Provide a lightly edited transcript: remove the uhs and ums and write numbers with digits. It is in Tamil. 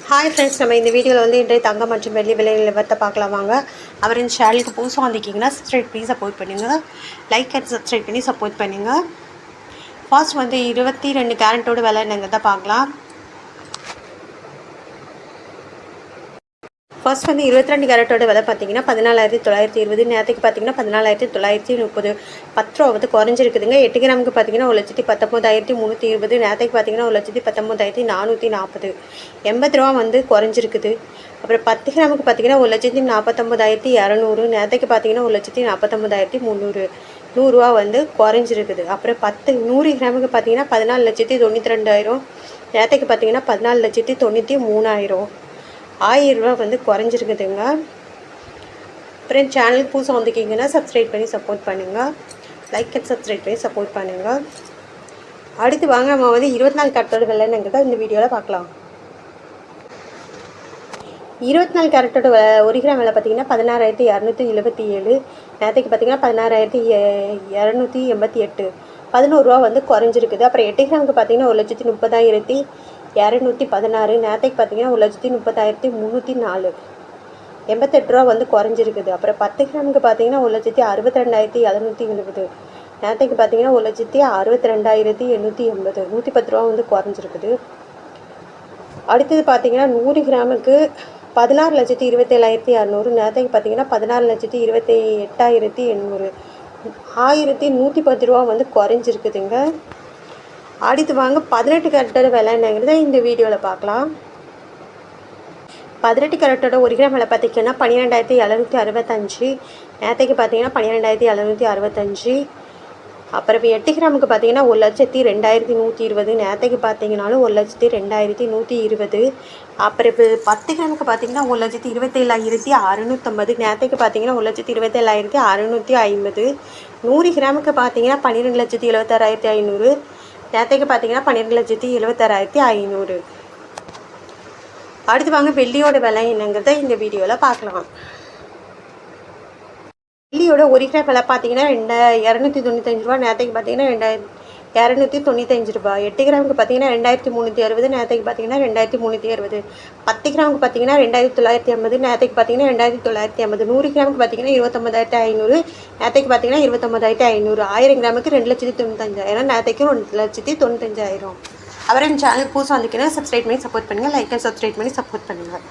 ஹாய் ஃப்ரெண்ட்ஸ், நம்ம இந்த வீடியோவில் வந்து இன்றைய தங்கம் மற்றும் வெள்ளி விலை நிலவரத்தை பார்க்கலாம் வாங்க. அவர் இந்த சேனலுக்கு புதுசாக வந்திருக்கீங்கன்னா சப்ஸ்கிரைப் பண்ணி சப்போர்ட் பண்ணுங்கள். லைக் அண்ட் சப்ஸ்கிரைப் பண்ணி சப்போர்ட் பண்ணுங்கள். ஃபர்ஸ்ட் வந்து 22 கேரட்டோட விலை என்னங்க தான் பார்க்கலாம். ஃபர்ஸ்ட் வந்து 22 கேரட்டோட விலை பார்த்தீங்கன்னா 14,920. நேரத்துக்கு பார்த்தீங்கன்னா 14,930. 10 ரூபா வந்து குறைஞ்சிருக்குதுங்க. 8 கிராமுக்கு பார்த்தீங்கன்னா 1,19,320. நேரத்துக்கு பார்த்தீங்கன்னா 1,19,440. 80 ரூபா வந்து குறைஞ்சிருக்குது. அப்புறம் 10 கிராமுக்கு பார்த்தீங்கன்னா 1,49,200. நேரத்துக்கு பார்த்தீங்கன்னா 1,49,300. 100 ரூபா வந்து குறைஞ்சிருக்குது. அப்புறம் 100 கிராமுக்கு பார்த்தீங்கன்னா 14,92,000. நேரத்துக்கு பார்த்தீங்கன்னா 14,93,000. 1000 ரூபா வந்து குறைஞ்சிருக்குதுங்க. அப்புறம் சேனலுக்கு புதுசாக வந்துக்கிங்கன்னா சப்ஸ்கிரைப் பண்ணி சப்போர்ட் பண்ணுங்கள். லைக் அண்ட் சப்ஸ்கிரைப் பண்ணி சப்போர்ட் பண்ணுங்கள். அடுத்து வாங்க நம்ம வந்து 24 கேரட்டோட விலைங்கிறத இந்த வீடியோவில் பார்க்கலாம். 24 கேரட்டோட 1 கிராம் விலை பார்த்தீங்கன்னா 16,277. நேரத்துக்கு பார்த்தீங்கன்னா 16,288. 11 ரூபா வந்து குறைஞ்சிருக்குது. அப்புறம் 8 கிராமுக்கு பார்த்தீங்கன்னா 1,30,216. நேரத்துக்கு பார்த்தீங்கன்னா 1,30,304. 88 ரூபா வந்து குறைஞ்சிருக்குது. அப்புறம் 10 கிராமுக்கு பார்த்தீங்கன்னா 1,62,770. நேரத்துக்கு பார்த்தீங்கன்னா 1,62,880. 110 ரூபா வந்து குறைஞ்சிருக்குது. அடுத்தது பார்த்தீங்கன்னா 100 கிராமுக்கு 16,27,600. நேரத்துக்கு பார்த்தீங்கன்னா 16,28,800. 1,110 ரூபா வந்து குறைஞ்சிருக்குதுங்க. அடுத்து வாங்க 18 கேரட்டோட விலை என்னங்கிறத இந்த வீடியோவில் பார்க்கலாம். 18 கேரட்டோட 1 கிராம் விலை பார்த்திங்கன்னா 12,765. நேரத்துக்கு பார்த்தீங்கன்னா 12,765. அப்புறம் 8 கிராமுக்கு பார்த்தீங்கன்னா 1,02,120. நேரத்துக்கு பார்த்தீங்கன்னாலும் 1,02,120. அப்புறம் இப்போ 10 கிராமுக்கு பார்த்தீங்கன்னா 1,27,650. நேரத்துக்கு பார்த்தீங்கன்னா 1,27,650. 100 கிராமுக்கு பார்த்தீங்கன்னா 12,76,500. நேரத்துக்கு பார்த்தீங்கன்னா 12,76,500. அடுத்து வாங்க வெள்ளியோட விலை என்னங்கிறத இந்த வீடியோவில் பார்க்கலாம். வெள்ளியோட 1 கிராம் விலை பார்த்தீங்கன்னா 295 ரூபா. நேரத்துக்கு பார்த்தீங்கன்னா 295 ரூபா. 8 கிராமுக்கு பார்த்தீங்கன்னா 2,360. நேரத்துக்கு பார்த்தீங்கன்னா 2,360. 10 கிராமுக்கு பார்த்தீங்கன்னா 2,950. நேரத்துக்கு பார்த்தீங்கன்னா 2,950. 100 கிராமுக்கு பார்த்தீங்கன்னா 29,500. நேரத்துக்கு பார்த்தீங்கன்னா 29,500. 1000 கிராமுக்கு 2,95,000. நேரத்துக்கு 2,95,000. அவரை சேனல் புதுசாக வந்துக்கினா சப்ஸ்கிரைப் பண்ணி சப்போர்ட் பண்ணுங்கள். லைக் அண்ட் சப்ஸ்கிரைப் பண்ணி சப்போர்ட் பண்ணுங்கள்.